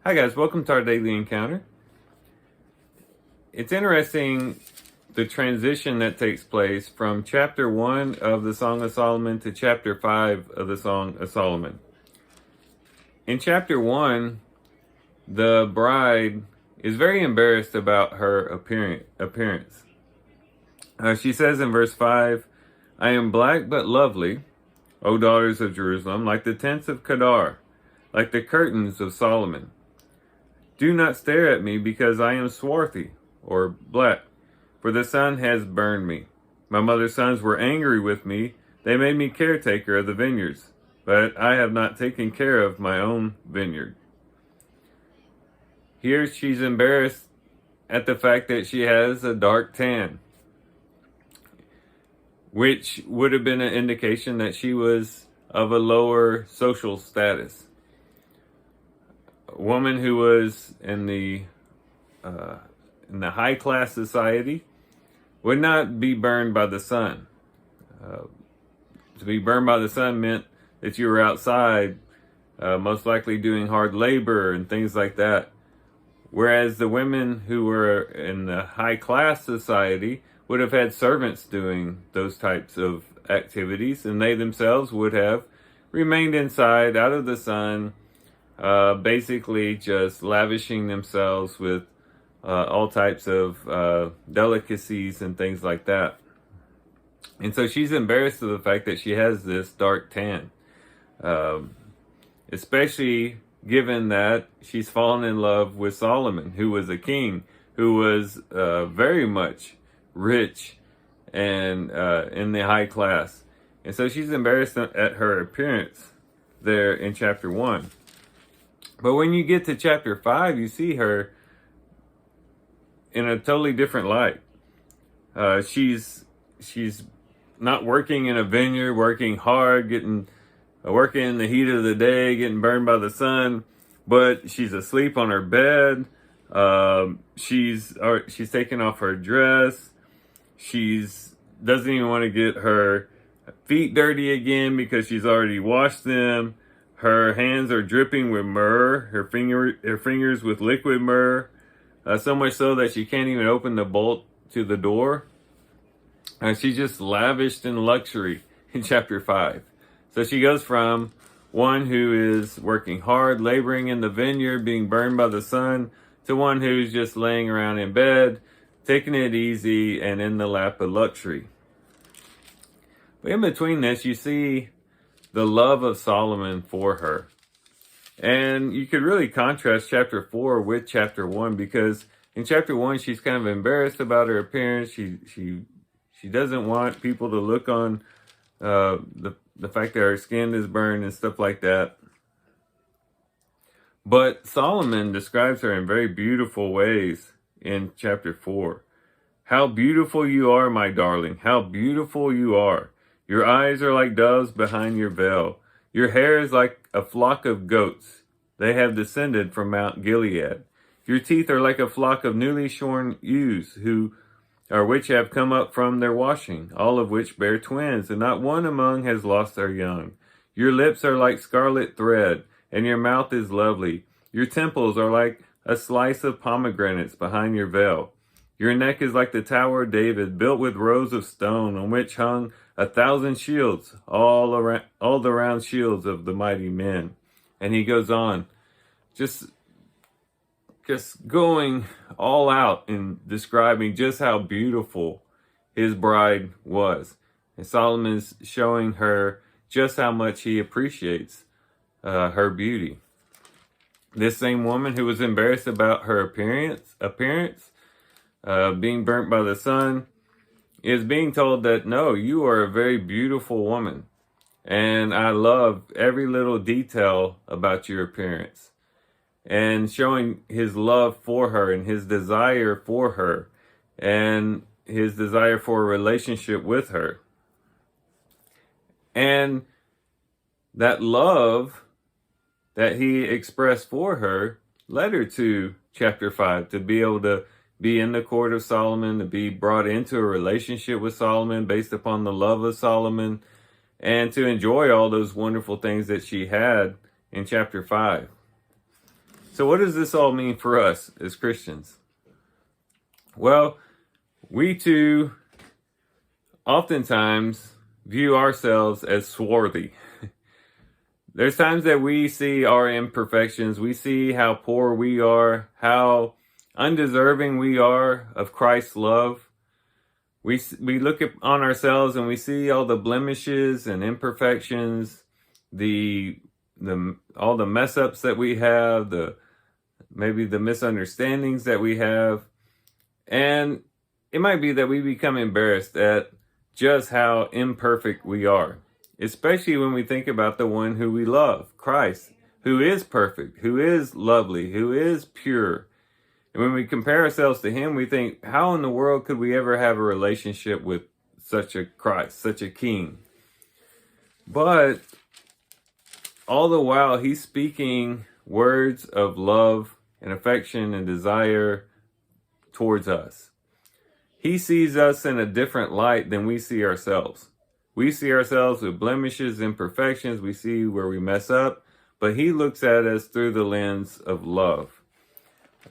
Hi guys, welcome to our daily encounter. It's interesting the transition that takes place from chapter 1 of the Song of Solomon to chapter 5 of the Song of Solomon. In chapter 1, the bride is very embarrassed about her appearance. She says in verse 5, "I am black but lovely, O daughters of Jerusalem, like the tents of Kedar, like the curtains of Solomon. Do not stare at me because I am swarthy," or black, "for the sun has burned me. My mother's sons were angry with me. They made me caretaker of the vineyards, but I have not taken care of my own vineyard." Here she's embarrassed at the fact that she has a dark tan, which would have been an indication that she was of a lower social status. A woman who was in the high class society would not be burned by the sun. To be burned by the sun meant that you were outside, most likely doing hard labor and things like that. Whereas the women who were in the high class society would have had servants doing those types of activities, and they themselves would have remained inside, out of the sun, basically just lavishing themselves with all types of delicacies and things like that. And so she's embarrassed of the fact that she has this dark tan, especially given that she's fallen in love with Solomon, who was a king, who was very much rich and in the high class. And so she's embarrassed at her appearance there in chapter 1. But when you get to chapter 5, you see her in a totally different light. She's not working in a vineyard, working hard, working in the heat of the day, getting burned by the sun, but she's asleep on her bed. She's taking off her dress. She's doesn't even want to get her feet dirty again because she's already washed them. Her hands are dripping with myrrh, her fingers with liquid myrrh, so much so that she can't even open the bolt to the door. She's just lavished in luxury in chapter 5. So she goes from one who is working hard, laboring in the vineyard, being burned by the sun, to one who's just laying around in bed, taking it easy, and in the lap of luxury. But in between this, you see the love of Solomon for her. And you could really contrast chapter 4 with chapter 1, because in chapter 1, she's kind of embarrassed about her appearance. She doesn't want people to look on the fact that her skin is burned and stuff like that. But Solomon describes her in very beautiful ways in chapter 4. "How beautiful you are, my darling. How beautiful you are. Your eyes are like doves behind your veil. Your hair is like a flock of goats. They have descended from Mount Gilead. Your teeth are like a flock of newly shorn ewes which have come up from their washing, all of which bear twins, and not one among has lost their young. Your lips are like scarlet thread, and your mouth is lovely. Your temples are like a slice of pomegranates behind your veil. Your neck is like the Tower of David, built with rows of stone, on which hung 1,000 shields, all the round shields of the mighty men." And he goes on, just going all out in describing just how beautiful his bride was. And Solomon's showing her just how much he appreciates her beauty. This same woman who was embarrassed about her appearance, being burnt by the sun, is being told that, no, you are a very beautiful woman. And I love every little detail about your appearance. And showing his love for her and his desire for her and his desire for a relationship with her. And that love that he expressed for her led her to chapter 5, to be able to be in the court of Solomon, to be brought into a relationship with Solomon based upon the love of Solomon, and to enjoy all those wonderful things that she had in chapter 5. So what does this all mean for us as Christians? Well, we too oftentimes view ourselves as swarthy. There's times that we see our imperfections. We see how poor we are, how undeserving we are of Christ's love. We look on ourselves and we see all the blemishes and imperfections, all the mess ups that we have, maybe the misunderstandings that we have. And it might be that we become embarrassed at just how imperfect we are, especially when we think about the one who we love, Christ, who is perfect, who is lovely, who is pure. And when we compare ourselves to him, we think, how in the world could we ever have a relationship with such a Christ, such a king? But all the while, he's speaking words of love and affection and desire towards us. He sees us in a different light than we see ourselves. We see ourselves with blemishes, imperfections. We see where we mess up, but he looks at us through the lens of love.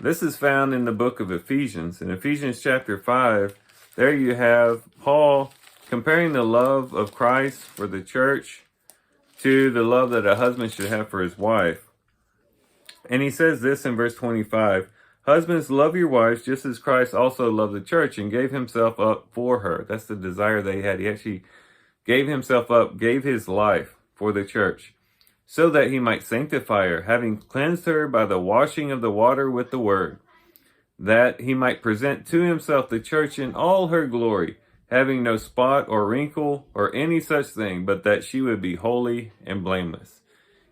This is found in the book of Ephesians. In Ephesians chapter 5, there you have Paul comparing the love of Christ for the church to the love that a husband should have for his wife. And he says this in verse 25, husbands, love your wives just as Christ also loved the church and gave himself up for her. That's the desire they had. He actually gave himself up, gave his life for the church, so that he might sanctify her, having cleansed her by the washing of the water with the word, that he might present to himself the church in all her glory, having no spot or wrinkle or any such thing, but that she would be holy and blameless.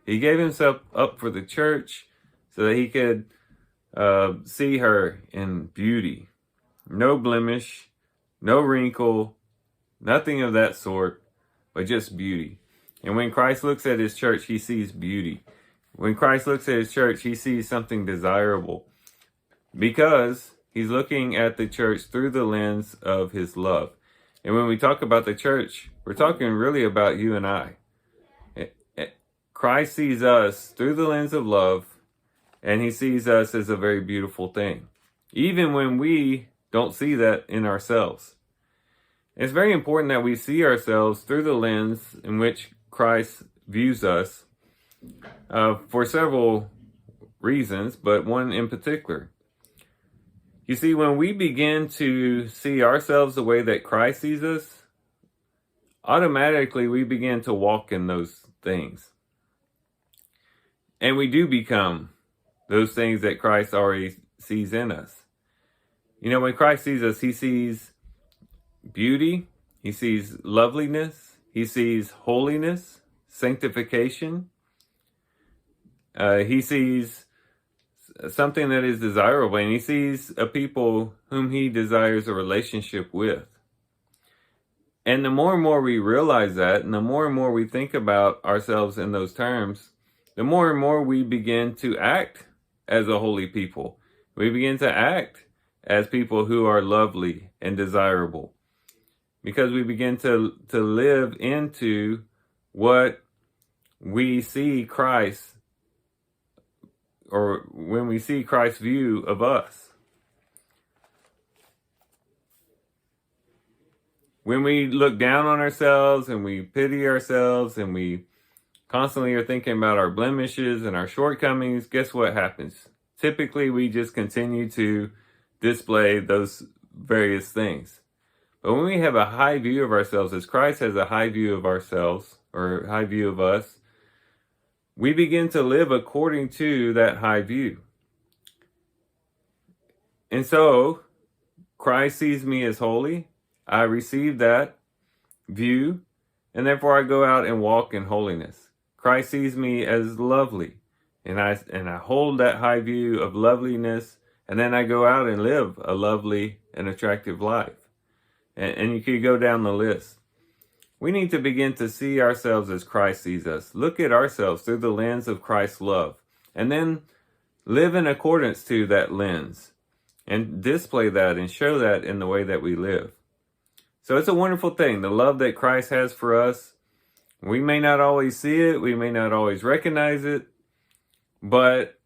He gave himself up for the church so that he could see her in beauty, no blemish, no wrinkle, nothing of that sort, but just beauty. And when Christ looks at his church, he sees beauty. When Christ looks at his church, he sees something desirable, because he's looking at the church through the lens of his love. And when we talk about the church, we're talking really about you and I. Christ sees us through the lens of love, and he sees us as a very beautiful thing, even when we don't see that in ourselves. It's very important that we see ourselves through the lens in which Christ views us for several reasons, but one in particular. You see, when we begin to see ourselves the way that Christ sees us, automatically we begin to walk in those things. And we do become those things that Christ already sees in us. You know, when Christ sees us, he sees beauty, he sees loveliness, he sees holiness, sanctification. He sees something that is desirable, and he sees a people whom he desires a relationship with. And the more and more we realize that, and the more and more we think about ourselves in those terms, the more and more we begin to act as a holy people. We begin to act as people who are lovely and desirable, because we begin to live into what we see Christ, or when we see Christ's view of us. When we look down on ourselves and we pity ourselves and we constantly are thinking about our blemishes and our shortcomings, guess what happens? Typically, we just continue to display those various things. But when we have a high view of ourselves, as Christ has a high view of ourselves, or high view of us, we begin to live according to that high view. And so, Christ sees me as holy. I receive that view, and therefore I go out and walk in holiness. Christ sees me as lovely, and I hold that high view of loveliness, and then I go out and live a lovely and attractive life. And you could go down the list. We need to begin to see ourselves as Christ sees us. Look at ourselves through the lens of Christ's love, and then live in accordance to that lens, and display that and show that in the way that we live. So it's a wonderful thing, the love that Christ has for us. We may not always see it, we may not always recognize it, but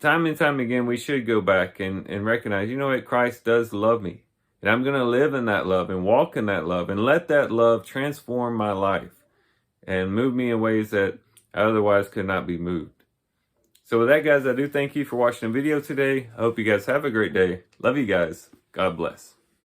time and time again, we should go back and recognize, you know what, Christ does love me. And I'm going to live in that love and walk in that love and let that love transform my life and move me in ways that I otherwise could not be moved. So with that, guys, I do thank you for watching the video today. I hope you guys have a great day. Love you guys. God bless.